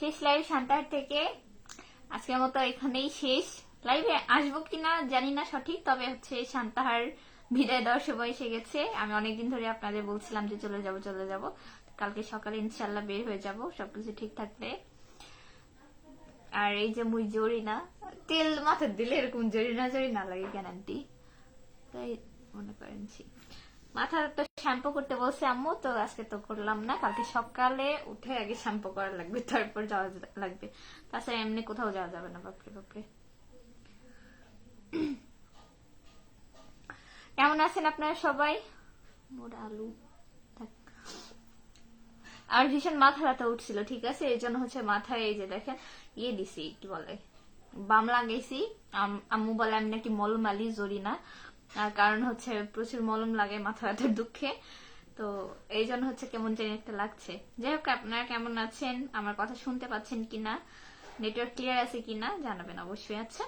শেষ লাইভ শান্তাহার থেকে আজকের মতো এখানেই শেষ। লাইভে আসবো কিনা জানি না সঠিক, তবে হচ্ছে শান্তাহার বিদায় দেওয়ার সময় এসে গেছে। আমি অনেকদিন ধরে আপনাদের বলছিলাম যে চলে যাব, কালকে সকালে ইনশাল্লাহ বের হয়ে যাব সবকিছু ঠিক থাকলে। আর এই যে মুই জরিনা তেল মাথার দিলে এরকম জরিনা লাগে কেন আন্টি, তাই মনে করেন মাথা তো শ্যাম্পু করতে বলছে আম্মু, তো আজকে তো করলাম না, কালকে সকালে উঠে আগে শ্যাম্পু করা লাগবে, তারপর যাওয়া লাগবে। তাছাড়া এমনি কোথাও যাওয়া যাবে না। বাপরে বাপরে। কেমন আছেন আপনারা সবাই? মোটা আলু আর ভীষণ মাথা ব্যথা উঠছিল, ঠিক আছে, এই জন্য হচ্ছে মাথায় এই যে দেখেন ইয়ে দিছি, কি বলে বাম লাগাইছি। আম্মু বলে আমি নাকি মলম আলি জরি না, কারণ হচ্ছে প্রচুর মলম লাগে মাথা ব্যথার দুঃখে, তো এই জন্য হচ্ছে কেমন জানি একটা লাগছে। যাই হোক, আপনারা কেমন আছেন, আমার কথা শুনতে পাচ্ছেন কিনা, নেটওয়ার্ক ক্লিয়ার আছে কিনা জানাবেন অবশ্যই। আচ্ছা,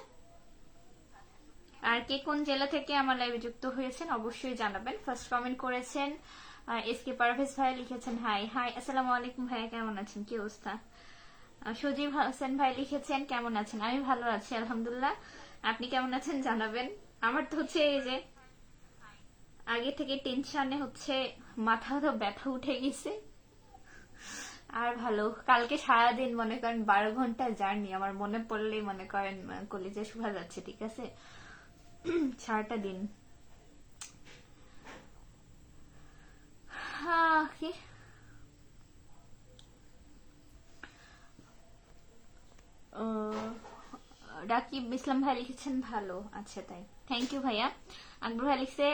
আর কে কোন জেলা থেকে আমার লাইভে যুক্ত হয়েছেন অবশ্যই জানাবেন। ফার্স্ট কমেন্ট করেছেন এসকে পারভেজ ভাই, লিখেছেন হাই হাই, আসসালামু আলাইকুম ভাইয়া, কেমন আছেন, কি অবস্থা? সজীব হোসেন ভাই লিখেছেন কেমন আছেন, আমি ভালো আছি আলহামদুলিল্লাহ, আপনি কেমন আছেন জানাবেন। আমার তো হচ্ছে এই যে আগে থেকে টেনশনে হচ্ছে মাথা ব্যথা উঠে গেছে। আর ভালো, কালকে সারাদিন মনে করেন 12 ঘন্টা জার্নি, আমার মনে পড়লেই মনে করেন কলিজা শুকা যাচ্ছে, ঠিক আছে, সারাটা দিন। কি রাকিব ইসলাম ভাই লিখেছেন ভালো, আচ্ছা তাই, থ্যাংক ইউ ভাইয়া। আকবর ভাই লিখছে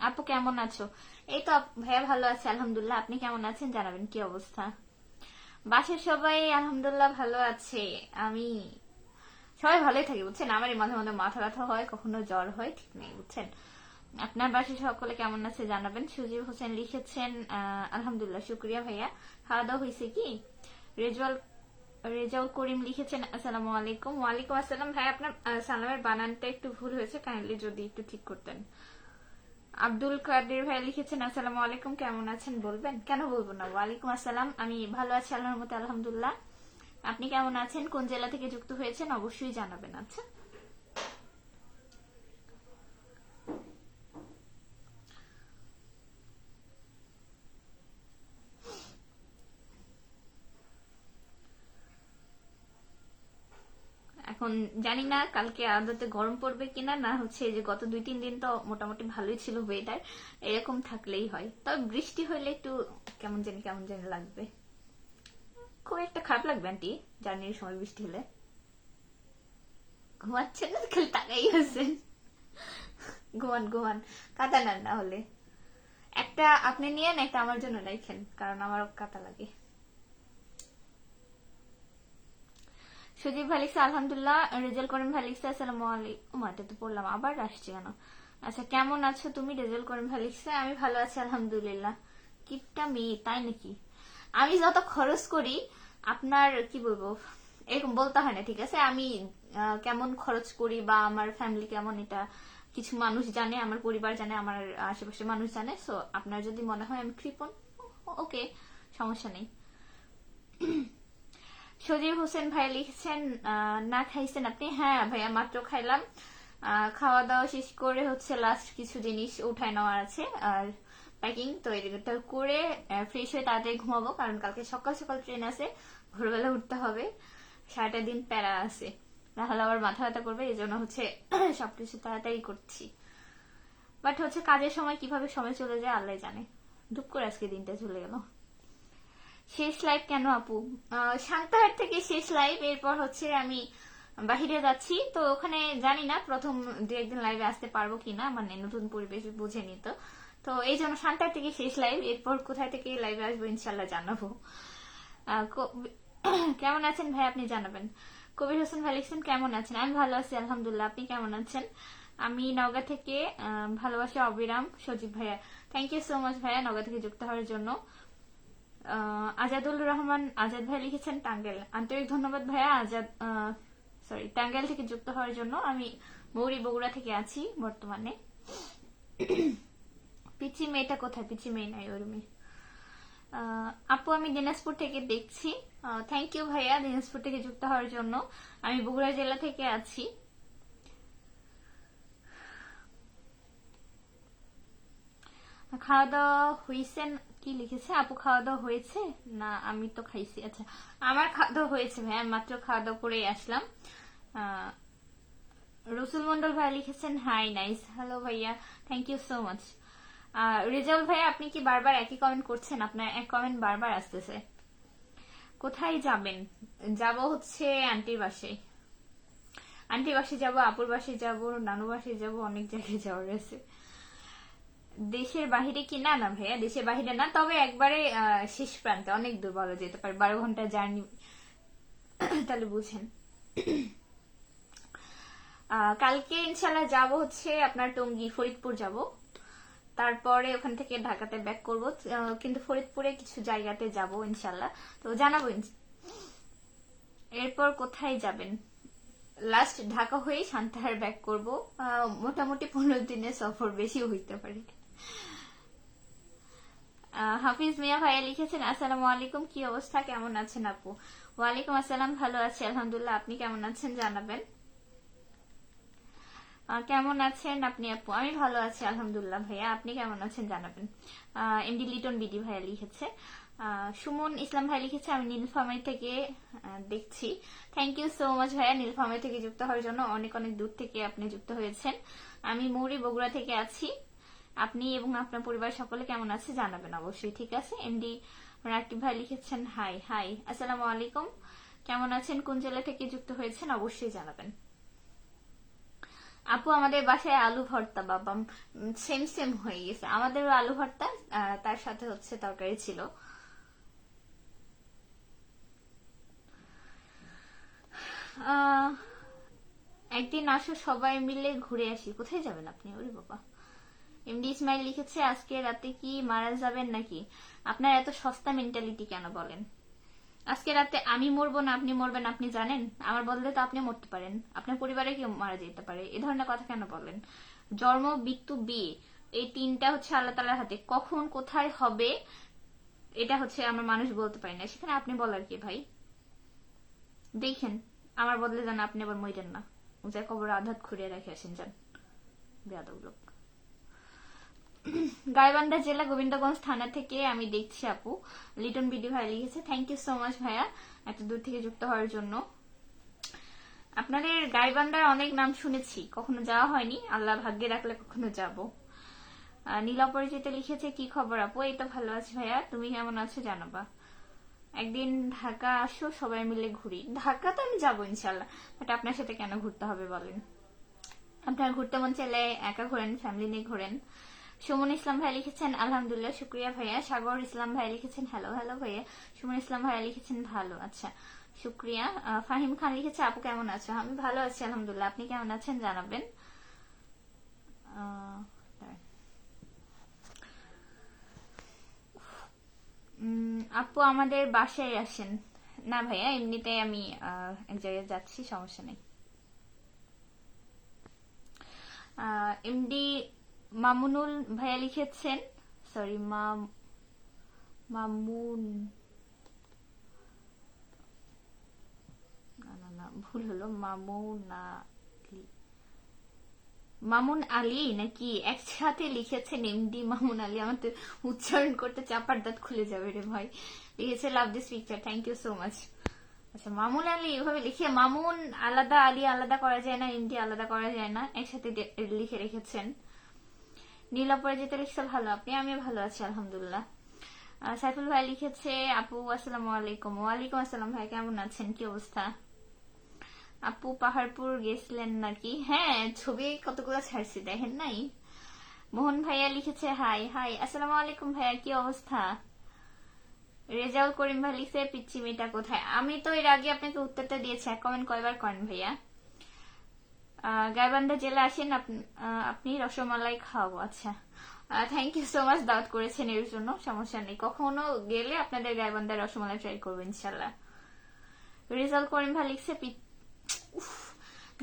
আপু কেমন আছো? এই তো ভাইয়া ভালো আছে আলহামদুলিল্লাহ, আপনি কেমন আছেন জানাবেন, কি অবস্থা? বাসার সবাই আলহামদুলিল্লাহ ভালো আছে। আমি সবাই ভালোই থাকি বুঝছেন, আমারই মাঝে মাঝে মাথা ব্যথা হয়, কখনো জ্বর হয়, ঠিক নেই বুঝছেন। আপনার বাসায় সকলে কেমন আছে জানাবেন। সুজিব হোসেন লিখেছেন আলহামদুলিল্লাহ, শুক্রিয়া ভাইয়া। খাওয়া দাওয়া হয়েছে কি? রেজাউল করিম লিখেছেন আসসালামু আলাইকুম। ওয়ালাইকুম আসসালাম ভাই, আপনার সালামের বানানটা একটু ভুল হয়েছে, কাইন্ডলি যদি একটু ঠিক করতেন। আব্দুল কাদের ভাই লিখেছেন আসসালামু আলাইকুম, কেমন আছেন বলবেন, কেন বলবো না, ওয়ালাইকুম আসসালাম, আমি ভালো আছি আল্লাহর রহমতে আলহামদুলিল্লাহ, আপনি কেমন আছেন, কোন জেলা থেকে যুক্ত হয়েছেন অবশ্যই জানাবেন। আচ্ছা, এখন জানি না কালকে আদতে গরম পড়বে কিনা, না হচ্ছে যে গত 2-3 দিন তো মোটামুটি ভালোই ছিল ওয়েদার, এরকম থাকলেই হয়, তবে বৃষ্টি হলে একটু কেমন জানি লাগবে, খুব একটা খারাপ লাগবে আন্টি জার্নির সময় বৃষ্টি হলে। ঘুমাচ্ছেন না, খালি তাকাই আছেন, ঘুমান কাঁদা না হলে একটা আপনি নিয়েন, একটা আমার জন্য রাখেন, কারণ আমারও কাঁটা লাগে। সুদীপ ভাই লিখছে আলহামদুলিল্লাহ। রেজাল্ট করিম ভাই লিখছে আসসালামু আলাইকুম, এটা তো পড়লাম, আবার আসছে কেন? আচ্ছা, কেমন আছো তুমি? রেজাল্ট করিম ভাই লিখছে আমি ভালো আছি আলহামদুলিল্লাহ। কিপটা মেয়ে তাই নাকি? আমি যত খরচ করি আপনার কি বলবো এরকম বলতে হয় না, ঠিক আছে, আমি কেমন খরচ করি বা আমার ফ্যামিলি কেমন, এটা কিছু মানুষ জানে, আমার পরিবার জানে, আমার আশেপাশে মানুষ জানে, সো আপনার যদি মনে হয় আমি কৃপণ, ওকে, সমস্যা নেই। সজিব হোসেন ভাই লিখছেন না খাইছেন আপনি? হ্যাঁ ভাইয়া, মাত্র খাইলাম, খাওয়া দাওয়া শেষ করে হচ্ছে লাস্ট কিছু জিনিস উঠায় নেওয়ার আছে, আর প্যাকিং তো এটা করে ফ্রেশ হয়ে তাড়াতাড়ি ঘুমাবো, কারণ কালকে সকাল সকাল ট্রেন আছে, ভোরবেলা উঠতে হবে, সারাটা দিন প্যারা আছে, নাহলে আবার মাথা ব্যথা করবে, এই জন্য হচ্ছে সবকিছু তাড়াতাড়ি করছি। বাট হচ্ছে কাজের সময় কিভাবে সময় চলে যায় আল্লাহ জানে, ধুপ করে আজকে দিনটা চলে গেল। শেষ লাইভ কেন আপু? সান্তাহার থেকে শেষ লাইভ, এরপর হচ্ছে আমি বাহিরে যাচ্ছি, তো ওখানে জানি না প্রথম 2-1 দিন লাইভে আসতে পারবো কিনা, মানে নতুন পরিবেশ বুঝে নিত, তো এই জন্য সান্তাহার থেকে শেষ লাইভ, এরপর কোথায় থেকে লাইভে আসবো ইনশাল্লাহ জানাবো। কেমন আছেন ভাই আপনি জানাবেন। কবির হোসেন ভাই লিখছেন কেমন আছেন? আমি ভালো আছি আলহামদুলিল্লাহ, আপনি কেমন আছেন? আমি নওগাঁ থেকে, ভালোবাসা অবিরাম সজীব ভাইয়া, থ্যাংক ইউ সো মাচ ভাইয়া নওগাঁ থেকে যুক্ত হওয়ার জন্য। আজাদুল রহমান আজাদ ভাই লিখেছেন টাঙ্গাইল, আন্তরিক ধন্যবাদ ভাইয়া আজাদ, সরি টাঙ্গাইল থেকে যুক্ত হওয়ার জন্য। আমি মৌরি বগুড়া থেকে আছি বর্তমানে। পিচি মেয়েটা কোথায়? পিচি মেয়ে নাই ওর মেয়ে। আপু আপু আমি দিনাজপুর থেকে দেখছি। থ্যাংক ইউ ভাইয়া দিনাজপুর থেকে যুক্ত হওয়ার জন্য। আমি বগুড়া জেলা থেকে আছি। খাওয়া দাওয়া হয়েছে? কি লিখেছে আপু, খাওয়া দাওয়া হয়েছে? না আমি তো খাইছি। আচ্ছা আমার খাওয়া দাওয়া হয়েছে ভাইয়া, মাত্র খাওয়া দাওয়া করেই আসলাম। রসুল মন্ডল ভাই লিখেছেন হাই নাইস। হ্যালো ভাইয়া, thank you so much. Rezaul ভাইয়া আপনি কি বারবার একই কমেন্ট করছেন? আপনার এক কমেন্ট বারবার আসতেছে। কোথায় যাবেন? যাব হচ্ছে আন্টির বাসে। আন্টির বাসে যাবো, আপুর বাসে যাবো, নানু বাসে যাবো, অনেক জায়গায় যাওয়ার আছে। দেশের বাহিরে কি? না না ভাইয়া দেশের বাহিরে না, তবে একবারে শেষ প্রান্তে, অনেক দূর বলা যেতে পারে, 12 ঘন্টা জার্নি। তাহলে বুঝেন। কালকে ইনশাল্লাহ যাব হচ্ছে আপনার টঙ্গী, ফরিদপুর যাব, তারপরে ওখান থেকে ঢাকাতে ব্যাক করব। কিন্তু ফরিদপুরে কিছু জায়গাতে যাব ইনশাল্লাহ, তো জানাবো। এরপর কোথায় যাবেন? লাস্ট ঢাকা হয়ে সান্তাহার ব্যাক করব। মোটামুটি 15 দিনের সফর, বেশি হইতে পারে। হাফিজ মিয়া ভাইয়া লিখেছেন আসসালামু আলাইকুম, কি অবস্থা, কেমন আছেন আপু? ওয়ালাইকুম আসসালাম, ভালো আছি আলহামদুলিল্লাহ, আপনি কেমন আছেন জানাবেন। কেমন আছেন আপনি আপু? আমি ভালো আছি আলহামদুলিল্লাহ ভাইয়া, আপনি কেমন আছেন জানাবেন। এমডি লিটন বিডি ভাইয়া লিখেছে। সুমন ইসলাম ভাই লিখেছে আমি নীলফামারী থেকে দেখছি। থ্যাংক ইউ সো মাচ ভাইয়া নীলফামারী থেকে যুক্ত হওয়ার জন্য, অনেক অনেক দূর থেকে আপনি যুক্ত হয়েছেন। আমি মৌরি বগুড়া থেকে আছি। আপনি এবং আপনার পরিবার সকলে কেমন আছে জানাবেন অবশ্যই, ঠিক আছে। এমডি রাকিব ভাই লিখেছেন হাই হাই আসসালামু আলাইকুম, কেমন আছেন, কোন জেলা থেকে যুক্ত হয়েছেন অবশ্যই জানাবেন। আপু আমাদের বাসায় আলু ভর্তা, বাবা সেম সেম হয়ে গেছে, আমাদেরও আলু ভর্তা, তার সাথে হচ্ছে তরকারি ছিল। একদিন আসো সবাই মিলে ঘুরে আসি। কোথায় যাবেন আপনি? ওরে বাবা। এমডি ইসমাইল লিখেছে আজকে রাতে কি মারা যাবেন নাকি? আপনার এত সস্তা মেন্টালিটি কেন বলেন? আজকে রাতে আমি মরবো না আপনি মরবেন আপনি জানেন? আমার বদলে তো আপনি মরতে পারেন, আপনার পরিবারে কেউ মারা যেতে পারে, এ ধরনের কথা কেন বলেন? জন্ম, মৃত্যু, বিয়ে, এই তিনটা হচ্ছে আল্লাহ তাআলার হাতে, কখন কোথায় হবে এটা হচ্ছে আমরা মানুষ বলতে পারি না, সেখানে আপনি বলার কি ভাই? দেখেন আমার বদলে যান, আপনি আবার মইরেন না, যা কবর আধাত খুঁড়িয়ে রেখে আসেন যান, বেয়াদব লোক। গাইবান্ধা জেলা গোবিন্দগঞ্জ থানা থেকে আমি দেখছি আপু, লিটন বিডি ভাই লিখেছে। থ্যাংক ইউ সো মাচ ভাইয়া এত দূর থেকে যুক্ত হওয়ার জন্য। আপনাদের গাইবান্ধার অনেক নাম শুনেছি, কখনো যাওয়া হয়নি, আল্লাহ ভাগ্যে রাখলে কখনো যাব। নীল অপরিচিত লিখেছে কি খবর আপু? এই তো ভালো আছি ভাইয়া, তুমি কেমন আছো জানাবা। একদিন ঢাকা আসো সবাই মিলে ঘুরি। ঢাকা তো আমি যাবো ইনশাল্লাহ, বাট আপনার সাথে কেন ঘুরতে হবে বলেন? আপনার ঘুরতে মন চাইলে একা ঘোরেন, ফ্যামিলি নিয়ে ঘোরেন। সুমন ইসলাম ভাই লিখেছেন আলহামদুলিল্লাহ, শুক্রিয়া ভাইয়া। সাগর ইসলাম ভাই লিখেছেন হ্যালো হ্যালো ভাইয়া। সুমন ইসলাম ভাই লিখেছেন ভালো, আচ্ছা শুক্রিয়া। ফাহিম খান লিখেছে আপু কেমন আছো? আমি ভালো আছি আলহামদুলিল্লাহ, আপনি কেমন আছেন জানাবেন। আপু আমাদের বাসায় আসেন। না ভাইয়া এমনিতে আমি এক জায়গায় যাচ্ছি, সমস্যা নেই। এমডি মামুনুল ভাইয়া লিখেছেন, সরি মামুন, না না না ভুল হলো, মামুন আলী নাকি একসাথে লিখেছেন এমডি মামুন আলী, আমার তো উচ্চারণ করতে চাপার দাঁত খুলে যাবে রে ভাই। লিখেছে love this picture, thank you so much. আচ্ছা মামুন আলী এভাবে লিখে, মামুন আলাদা, আলী আলাদা করা যায় না, এমডি আলাদা করা যায় না, একসাথে লিখে রেখেছেন। নীল অপরাজিত লিখছে ভালো আপনি? আমি ভালো আছি আলহামদুলিল্লাহ। সাইফুল ভাই লিখেছে আপু আসসালামু আলাইকুম। ওয়ালাইকুম আসসালাম ভাই, কেমন আছেন, কি অবস্থা? আপু পাহাড়পুর গেছিলেন নাকি? হ্যাঁ ছবি কতগুলো ছাড়ছি দেখেন নাই? মোহন ভাইয়া লিখেছে হাই হাই আসসালামু আলাইকুম ভাইয়া, কি অবস্থা? রেজাউল করিম ভাই লিখছে পিচ্ছি মেয়েটা কোথায়? আমি তো এর আগে আপনাকে উত্তরটা দিয়েছি, এক কমেন্ট কয়বার করেন ভাইয়া। গাইবান্ধা জেলা আসেন আপনি রসমালাই খাওয়াবো। আচ্ছা থ্যাংক ইউ সো মাচ, দাওয়াত করেছেন এর জন্য, সমস্যা নেই, কখনো গেলে আপনাদের গাইবান্ধার রসমালাই ট্রাই করবো ইনশাল্লাহ। রেজাউল করিম ভাই লিখছে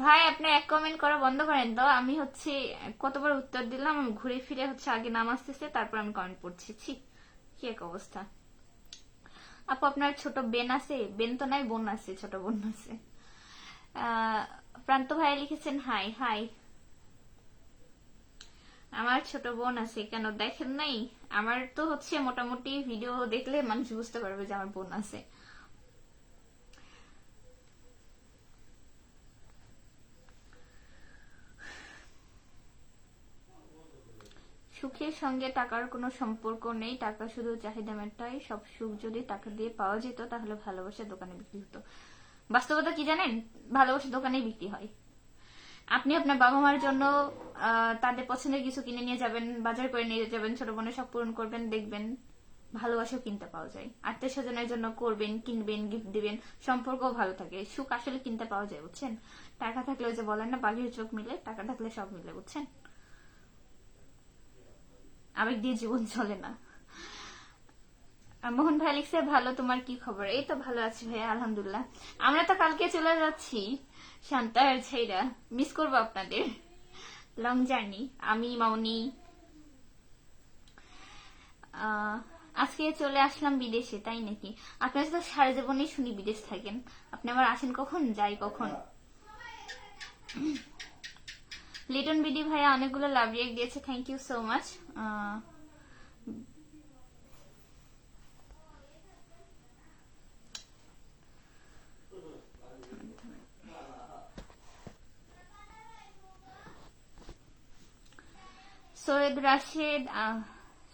ভাই আপনি এক কমেন্ট করা বন্ধ করেন তো, আমি হচ্ছে কতবার উত্তর দিলাম, আমি ঘুরে ফিরে হচ্ছে আগে নাম আসতেছে তারপর আমি কমেন্ট পড়ছি, কি এক অবস্থা। আপু আপনার ছোট বেন আছে? বেন তো নাই, বোন আছে, ছোট বোন আছে। প্রান্ত ভাই লিখেছেন হাই হাই। আমার ছোট বোন আছে, কেন দেখেন নাই? আমার তো হচ্ছে মোটামুটি ভিডিও দেখলে মানুষ বুঝতে পারবে যে আমার বোন আছে। সুখের সঙ্গে টাকার কোনো সম্পর্ক নেই, টাকা শুধু চাহিদা মেটায়। সব সুখ যদি টাকা দিয়ে পাওয়া যেত তাহলে ভালোবাসা দোকানে বিক্রি হতো। বাস্তবতা কি জানেন? ভালোবাসা দোকানেই বিক্রি হয়। আপনি আপনার বাবা মার জন্য তাদের পছন্দের কিছু কিনে নিয়ে যাবেন, বাজার করে নিয়ে যাবেন, ছোট বোনের সব পূরণ করবেন, দেখবেন ভালোবাসাও কিনতে পাওয়া যায়। আত্মীয় স্বজনের জন্য করবেন, কিনবেন, গিফট দিবেন, সম্পর্কও ভালো থাকে। সুখ আসলে কিনতে পাওয়া যায়, বুঝছেন? টাকা থাকলে ওই যে বলেন না, বাঘের চোখ মিলে, টাকা থাকলে সব মিলে, বুঝছেন? আবেগ দিয়ে জীবন চলে না। মোহন ভাই লিখছে ভালো, তোমার কি খবর? এই তো ভালো আছি ভাই, আলহামদুলিল্লাহ। আমরা তো কালকে চলে যাচ্ছি শান্তার ছেইরা, মিস করবো আপনাদের। Long journey. আমি মাউনি আজকে চলে আসলাম বিদেশে, তাই নাকি? আপনার তো সারা জীবনেই শুনি বিদেশ থাকেন, আপনি আবার আসেন কখন, যাই কখন? লিটন বিডি ভাইয়া অনেকগুলো লাভ রিয়েক্ট দিয়েছে, thank you so much.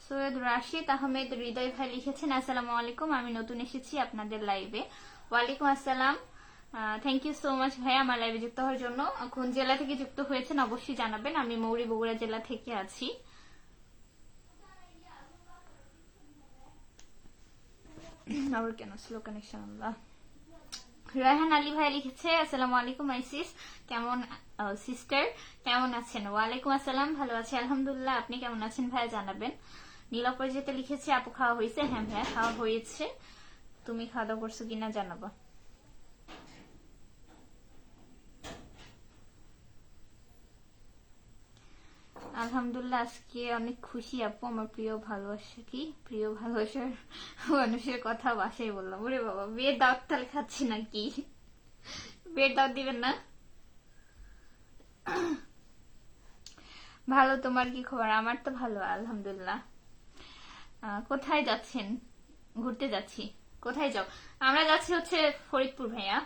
Syed Rashid Ahmed Hridoy ভাই লিখেছেন আসসালামু আলাইকুম, আমি নতুন এসেছি আপনাদের লাইভে। ওয়ালাইকুম আসসালাম। থ্যাংক ইউ সো মাচ ভাই আমার লাইভে যুক্ত হওয়ার জন্য। কোন জেলা থেকে যুক্ত হয়েছেন অবশ্যই জানাবেন। আমি মৌরি বগুড়া জেলা থেকে আছি। আবার কেন স্লো কানেকশন? আল্লাহ। রায়হান আলী ভাই লিখেছে আসসালামু আলাইকুম আইসিস, কেমন সিস্টার, কেমন আছেন? ওয়ালাইকুম আসসালাম, ভালো আছি আলহামদুলিল্লাহ। আপনি কেমন আছেন ভাইয়া জানাবেন। নীলাপরিজিতে লিখেছে আপু খাওয়া হয়েছে? হ্যাঁ ভাইয়া খাওয়া হয়েছে, তুমি খাওয়া দাওয়া করছো কিনা জানাবা। আলহামদুলিল্লাহ আজকে অনেক খুশি আপু, আমার প্রিয় ভালোবাসা কি প্রিয় ভালোবাসার মানুষের কথা বাসায় বললাম। ওরে বাবা, বিয়ের দাওয়াত তাহলে খাচ্ছি নাকি? বিয়ের দাওয়াত দিবেন না? ভালো, তোমার কি খবর? আমার তো ভালো আলহামদুলিল্লাহ। কোথায় যাচ্ছেন? ঘুরতে যাচ্ছি। কোথায় যাও? আমরা যাচ্ছি হচ্ছে ফরিদপুর ভাইয়া,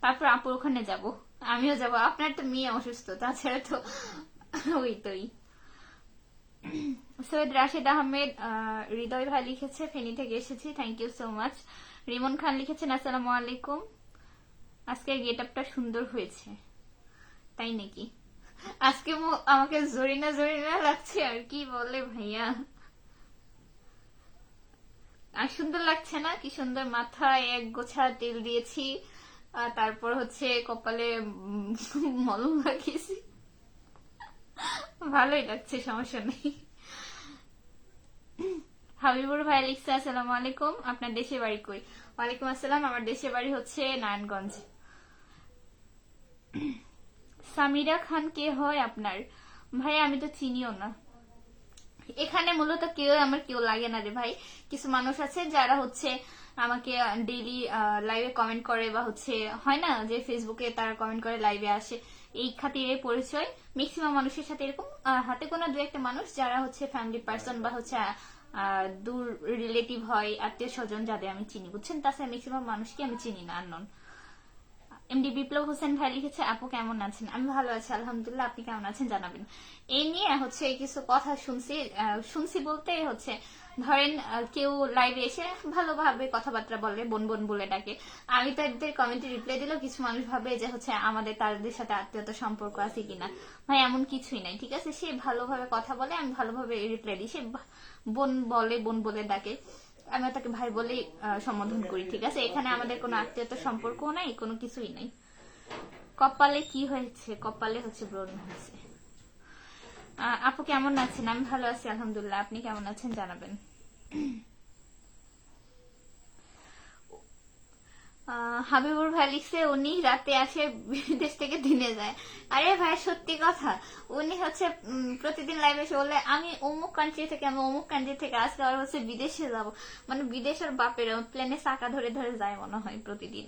তারপর আপুর ওখানে যাব, আমিও যাব। আপনার তো মেয়ে অসুস্থ, তাছাড়া তো ওই তোই। সৈয়দ রাশেদ আহমেদ হৃদয় ভাই লিখেছে ফেনী থেকে এসেছি, thank you so much. Rimon Khan লিখেছেন আসসালামু আলাইকুম, আজকের গেট আপটা সুন্দর হয়েছে। তাই নাকি? আজকে আমাকে জরিনা জরিনা লাগছে, আর কি বলে ভাইয়া। আর সুন্দর লাগছে না? কি সুন্দর মাথায় এক গোছা তেল দিয়েছি, তারপর হচ্ছে কপালে মলম লাগিয়েছি, ভালোই লাগছে, সমস্যা নেই। হাবিবুর ভাই লিখছে আসসালামু আলাইকুম, আপনার দেশের বাড়ি কই? ওয়ালাইকুম আসসালাম, আমার দেশের বাড়ি হচ্ছে নারায়ণগঞ্জ। সামিরা খান কে হয় আপনার? ভাই আমি তো চিনিও না, এখানে মূলত কেউ আমার কেউ লাগে না রে ভাই। কিছু মানুষ আছে যারা হচ্ছে আমাকে ডেইলি লাইভে কমেন্ট করে, বা হচ্ছে হয় না যে ফেসবুকে তারা কমেন্ট করে লাইভে আসে, এই খাতিরে পরিচয়। ম্যাক্সিমাম মানুষের সাথে এরকম হাতে কোনো দু একটা মানুষ যারা হচ্ছে ফ্যামিলি পার্সন বা হচ্ছে দূর রিলেটিভ হয়, আত্মীয় স্বজন যাদের আমি চিনি, বুঝছেন? তাছাড়া ম্যাক্সিমাম মানুষকে আমি চিনি না, আননোন। এমডি বিপ্লব হোসেন ভাই লিখেছে আপু কেমন আছেন? আমি ভালো আছি আলহামদুলিল্লাহ, আপনি কেমন আছেন জানাবেন। এই নিয়ে হচ্ছে কিছু কথা শুনছি বলতে হচ্ছে ধরেন কেউ লাইভে এসে ভালোভাবে কথাবার্তা বলে, বোন বোন বলে ডাকে, আমি তাদের কমেন্টে রিপ্লাই দিলেও কিছু মানুষ ভাবে যে হচ্ছে আমাদের তাদের সাথে আত্মীয়তা সম্পর্ক আছে কিনা। ভাই এমন কিছুই নাই, ঠিক আছে? সে ভালোভাবে কথা বলে, আমি ভালোভাবে রিপ্লাই দিই। সে বোন বলে, বোন বলে ডাকে, আমি তাকে ভাই বলেই সম্বোধন করি, ঠিক আছে? এখানে আমাদের কোনো আত্মীয়তার সম্পর্কও নাই, কোনো কিছুই নাই। কপালে কি হয়েছে? কপালে হচ্ছে ব্রণ হয়েছে। আপু কেমন আছেন? আমি ভালো আছি আলহামদুলিল্লাহ, আপনি কেমন আছেন জানাবেন। হাবিবুর ভাই লিখছে উনি রাতে আসে বিদেশ থেকে দিনে যায়। আরে ভাই সত্যি কথা, উনি হচ্ছে প্রতিদিন লাইভে এসে বলে আমি অমুক কান্ট্রি থেকে, আমি অমুক কান্ট্রি থেকে, আজকে আর হচ্ছে বিদেশে যাব। মানে বিদেশের বাপের প্লেনে চাকা ধরে ধরে যায় মনে হয় প্রতিদিন।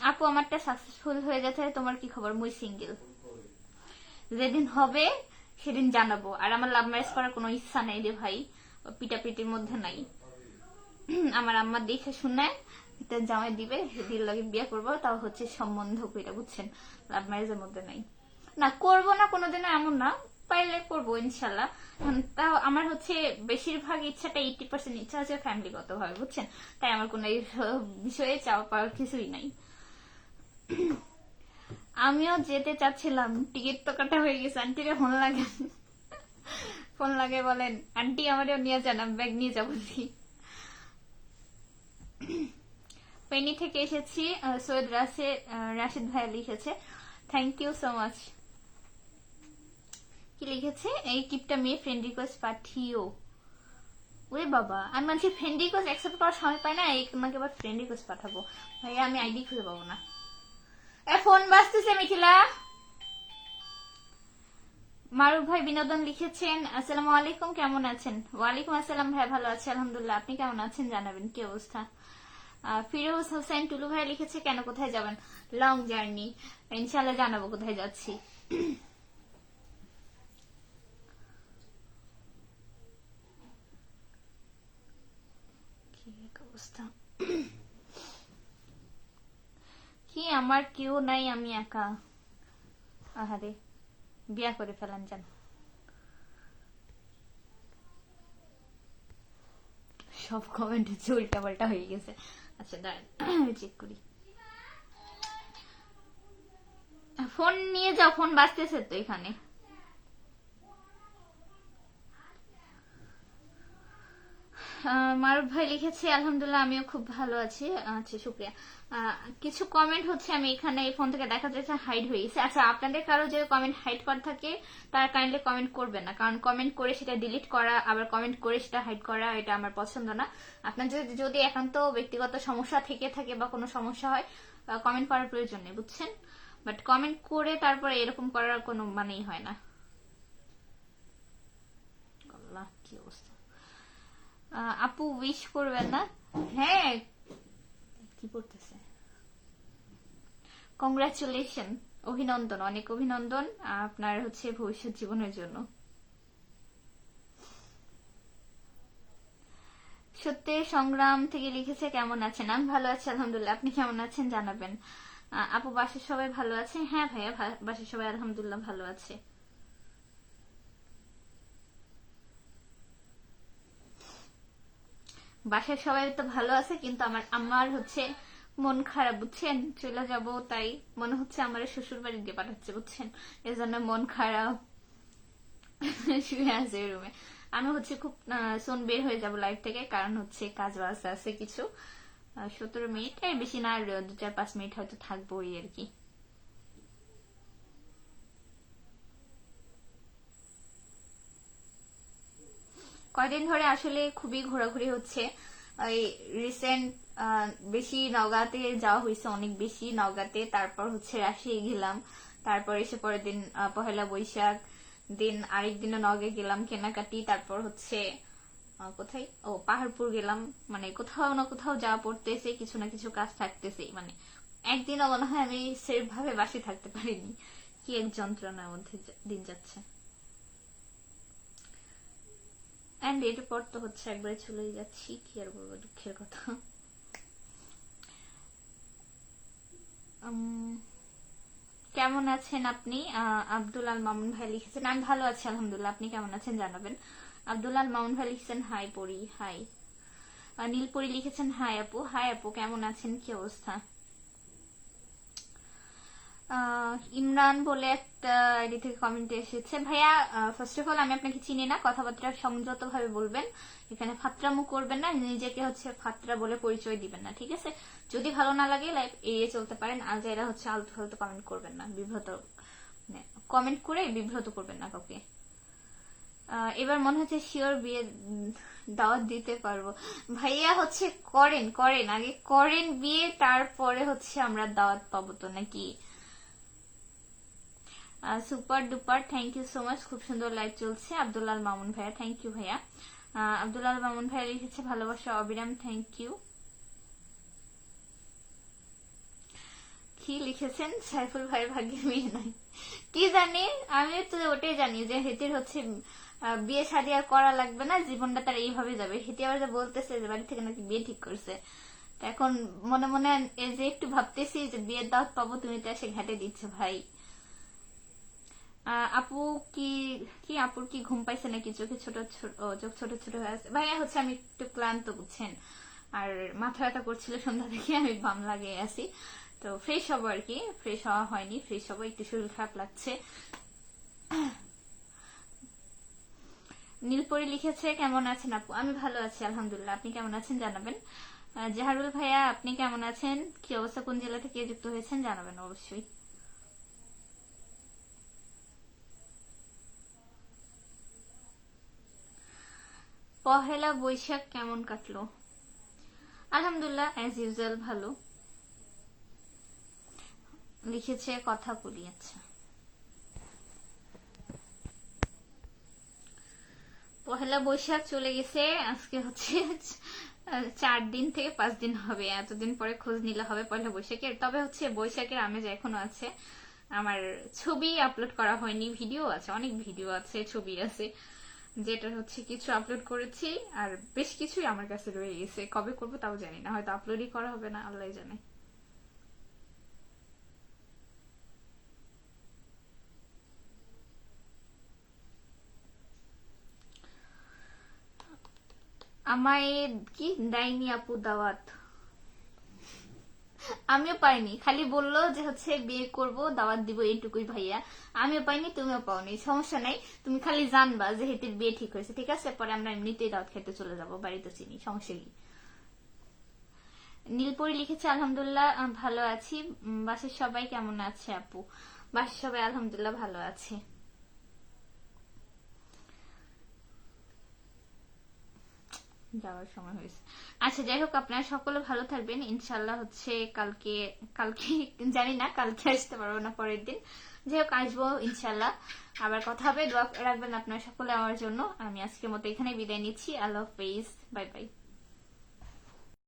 আপু আমারটা সাকসেসফুল হয়ে যাচ্ছে, তোমার কি খবর? মুই সিঙ্গেল, যেদিন হবে সেদিন জানাবো। আর আমার লাভ ম্যারেজ করার কোনো ইচ্ছা নেই রে ভাই, পিটাপিটির মধ্যে নাই। আমার আম্মা দেখে শুনে জামাই দিবে, সেদিন লাগে বিয়ে করবো, তাও হচ্ছে সম্বন্ধ কইরা, বুঝছেন? লাভ ম্যারেজের মধ্যে নাই। না করবো না কোনোদিনও এমন না, পাইলে করবো ইনশাল্লাহ। তাও আমার হচ্ছে বেশিরভাগ ইচ্ছাটা 80% ইচ্ছা হচ্ছে ফ্যামিলিগত ভাবে, বুঝছেন? তাই আমার কোনো বিষয়ে চাওয়া পাওয়ার কিছুই নাই। আমিও যেতে চাচ্ছিলাম, টিকিট তো কাটা হয়ে গেছে। আন্টিরে ফোন লাগে, ফোন লাগে বলেন আন্টি আমারও নিয়ে যান, আমি ব্যাগ নিয়ে যাবো। পেনি থেকে এসেছি, সৈয়দ রাশিদ ভাই লিখেছে, থ্যাংক ইউ সো মাচ। কি লিখেছে? এই কিপটা মেয়ে ফ্রেন্ড রিকোয়েস্ট পাঠিও। ওরে বাবা, আমি মানুষের ফ্রেন্ড রিকোয়েস্ট অ্যাকসেপ্ট করার সময় পাই না, তোমাকে আবার ফ্রেন্ড রিকোয়েস্ট পাঠাবো? ভাইয়া আমি আইডি খুঁজে পাবো না। ফোন বাজতেছে মিথিলা। মারুফ ভাই বিনোদন লিখেছেন, আসসালামু আলাইকুম, কেমন আছেন? ওয়ালাইকুম আসসালাম ভাই, ভালো আছি আলহামদুলিল্লাহ, আপনি কেমন আছেন জানাবেন, কি অবস্থা? ফিরোজ হোসেন টুলু ভাই লিখেছে, কেন কোথায় যাবেন? লং জার্নি, ইনশাল্লাহ জানাবো কোথায় যাচ্ছি। কি আমার কেউ নাই, আমি একা। আহারে, বিয়া করে ফেলান যান। সব কমেন্ট হচ্ছে উল্টা পাল্টা হয়ে গেছে। আচ্ছা দাঁড়ান চেক করি। ফোন নিয়ে যাও, ফোন বাজতেছে তো এখানে। মারুফ ভাই লিখেছে, আলহামদুলিল্লাহ আমিও খুব ভালো আছি। আচ্ছা শুক্রিয়া। কিছু কমেন্ট হচ্ছে আমি এখানে এই ফোন থেকে দেখা যাচ্ছে হাইড হয়ে গেছে। আচ্ছা আপনাদের কারো যে কমেন্ট হাইড করা থাকে তারা কাইন্ডলি কমেন্ট করবেন না, কারণ কমেন্ট করে সেটা ডিলিট করা আবার কমেন্ট করে সেটা হাইড করা এটা আমার পছন্দ না। আপনার যদি একান্ত ব্যক্তিগত সমস্যা থেকে থাকে বা কোনো সমস্যা হয়, কমেন্ট করার প্রয়োজন নেই, বুঝছেন? বাট কমেন্ট করে তারপরে এরকম করার কোনো মানেই হয় না। কি অবস্থা? আপু উইশ করবেন না? হ্যাঁ, কি পড়তেছে? কংগ্রাচুলেশন, অভিনন্দন, অনেক অভিনন্দন আপনার হচ্ছে ভবিষ্যৎ জীবনের জন্য। সত্যের সংগ্রাম থেকে লিখেছে, কেমন আছেন? আমি ভালো আছি আলহামদুলিল্লাহ, আপনি কেমন আছেন জানাবেন। আপু বাসার সবাই ভালো আছে? হ্যাঁ ভাইয়া, বাসার সবাই আলহামদুলিল্লাহ ভালো আছে। বাসার সবাই তো ভালো আছে, কিন্তু আমার হচ্ছে মন খারাপ, বুঝছেন? চলে যাব, তাই মনে হচ্ছে আমার শ্বশুর বাড়ি দিয়ে পাঠাচ্ছে, বুঝছেন? এজন্য মন খারাপ, শুয়ে আছে রুমে। আমি হচ্ছে খুব সোন বের হয়ে যাব লাইফ থেকে, কারণ হচ্ছে কাজ বাজ আছে কিছু। 17 মিনিট, এর বেশি না, আর 2-4-5 মিনিট হয়তো থাকবো এই আর কি। কয়দিন ধরে আসলে খুবই ঘোরাঘুরি হচ্ছে। এই রিসেন্ট বেশি নওগাঁতে যাওয়া হয়েছে, অনেক বেশি নওগাঁতে, তারপর হচ্ছে রাজশাহী গেলাম, তারপর এসে পরের দিন পহেলা বৈশাখ দিন আরেকদিনও নওগাঁ গেলাম কেনাকাটি, তারপর হচ্ছে কোথায়, ও পাহাড়পুর গেলাম। মানে কোথাও না কোথাও যাওয়া পড়তেছে, কিছু না কিছু কাজ থাকতেছে। মানে একদিনও মনে হয় আমি সেফ ভাবে বাসে থাকতে পারিনি। কি এক যন্ত্রণার মধ্যে দিন যাচ্ছে। এন্ড এর পর তো হচ্ছে একবারে চলেই যাচ্ছি, কি আর বলবো, দুঃখের কথা। কেমন আছেন আপনি? আব্দুল আল মামুন ভাই লিখেছেন, আমি ভালো আছি আলহামদুলিল্লাহ, আপনি কেমন আছেন জানাবেন। আব্দুল আল মামুন ভাই লিখেছেন, হাই পড়ি, হাই। নীলপরি লিখেছেন, হাই আপু, হাই আপু, কেমন আছেন, কি অবস্থা? ইমরান বলে একটা আইডি থেকে কমেন্ট এসেছে, ভাইয়া ফার্স্ট অফ অল আমি আপনাকে চিনি না, কথাবার্তা সংযত ভাবে বলবেন, এখানে ফাত্রামু করবেন না, নিজেকে হচ্ছে ফাত্রা বলে পরিচয় দিবেন না, ঠিক আছে? যদি ভালো না লাগে লাইভ এড়িয়ে চলতে পারেন, আর যারা হচ্ছে আলতু ফালতু কমেন্ট করবেন না, বিব্রত, মানে কমেন্ট করে বিব্রত করবেন না কাউকে। এবার মনে হচ্ছে শিওর বিয়ে দাওয়াত দিতে পারবো। ভাইয়া হচ্ছে করেন করেন, আগে করেন বিয়ে, তারপরে হচ্ছে আমরা দাওয়াত পাবো তো নাকি। Super duper, thank you so much, খুব সুন্দর লাইভ চলছে। আব্দুল্লাহ মামুন ভাইয়া, থ্যাংক ইউ ভাইয়া। আব্দুল্লাহ মামুন ভাইয়া লিখেছে ভালোবাসা অবিরাম, থ্যাংক ইউ। কি লিখেছেন, সাইফুল ভাইয়ের ভাগ্যে মেয়ে নাই, কি জানি, আমি তো ওটাই জানি যে হেতির হচ্ছে বিয়ে শাদী আর করা লাগবে না, জীবনটা তার এইভাবে যাবে। হেতি আবার যে বলতেছে যে বাড়ি থেকে নাকি বিয়ে ঠিক করছে, তো এখন মনে মনে এই যে একটু ভাবতেছি যে বিয়ের দাওয়াত পাবো, তুমি তো এসে ঘাটে দিচ্ছে ভাই। আপু কি কি আপুর কি ঘুম পাইছে নাকি, চোখে ছোট ছোট চোখ ছোট ছোট হয়ে আছে? ভাইয়া হচ্ছে আমি একটু ক্লান্ত, বুঝছেন, আর মাথা ব্যথা করছিল সন্ধ্যা থেকে, আমি বাম লাগিয়ে আছি, তো ফ্রেশ হবো আর কি, ফ্রেশ হওয়া হয়নি, ফ্রেশ হবো, একটু শরীর খারাপ লাগছে। নীলপরি লিখেছে কেমন আছেন আপু, আমি ভালো আছি আলহামদুলিল্লাহ, আপনি কেমন আছেন জানাবেন। জাহারুল ভাইয়া আপনি কেমন আছেন, কি অবস্থা, কোন জেলা থেকে যুক্ত হয়েছেন জানাবেন অবশ্যই। পহেলা বৈশাখ কেমন কাটলো? আলহামদুলিল্লাহ অ্যাজ ইউজুয়াল ভালো। লিখেছে কথা বলি, আচ্ছা। পহেলা বৈশাখ চলে গেছে, আজকে হচ্ছে 4 দিন থেকে 5 দিন হবে, এতদিন পরে খোঁজ নিলে হবে পহেলা বৈশাখের। তবে হচ্ছে বৈশাখের আমেজ এখনো আছে। আমার ছবি আপলোড করা হয়নি, ভিডিও আছে, অনেক ভিডিও আছে, ছবি আছে, যেটা হচ্ছে কিছু আপলোড করেছি, আর বেশ কিছুই আমার কাছে রয়ে গেছে, কবে করবো তাও জানি না, হয়তো আপলোডই করা হবে না, আল্লাহ জানে। আমায় কি দেয়নি আপু দাওয়াত, আমিও পাইনি, খালি বললো যে হচ্ছে বিয়ে করব দাওয়াত দিব, এইটুকুই ভাইয়া। আমিও পাইনি, তুমিও পাওনি, সমস্যা নাই, তুমি খালি জানবা যে হেতির বিয়ে ঠিক হয়েছে, ঠিক আছে, পরে আমরা এমনিতেই দাওয়াত খেতে চলে যাবো, বাড়িতে চিনি, সমস্যা কি। নীলপরি লিখেছে আলহামদুলিল্লাহ ভালো আছি, বাসার সবাই কেমন আছে আপু? বাসার সবাই আলহামদুলিল্লাহ ভালো আছে। যাওয়ার সময় হয়েছে। আচ্ছা যাই হোক, আপনারা সকলে ভালো থাকবেন, ইনশাল্লাহ হচ্ছে কালকে, কালকে জানি না কালকে আসতে পারবো না, পরের দিন, যাই হোক আসবো ইনশাল্লাহ, আবার কথা হবে, দোয়া রাখবেন আপনারা সকলে আমার জন্য। আমি আজকের মতো এখানে বিদায় নিচ্ছি, আল্লাহ হাফেজ, বাই বাই।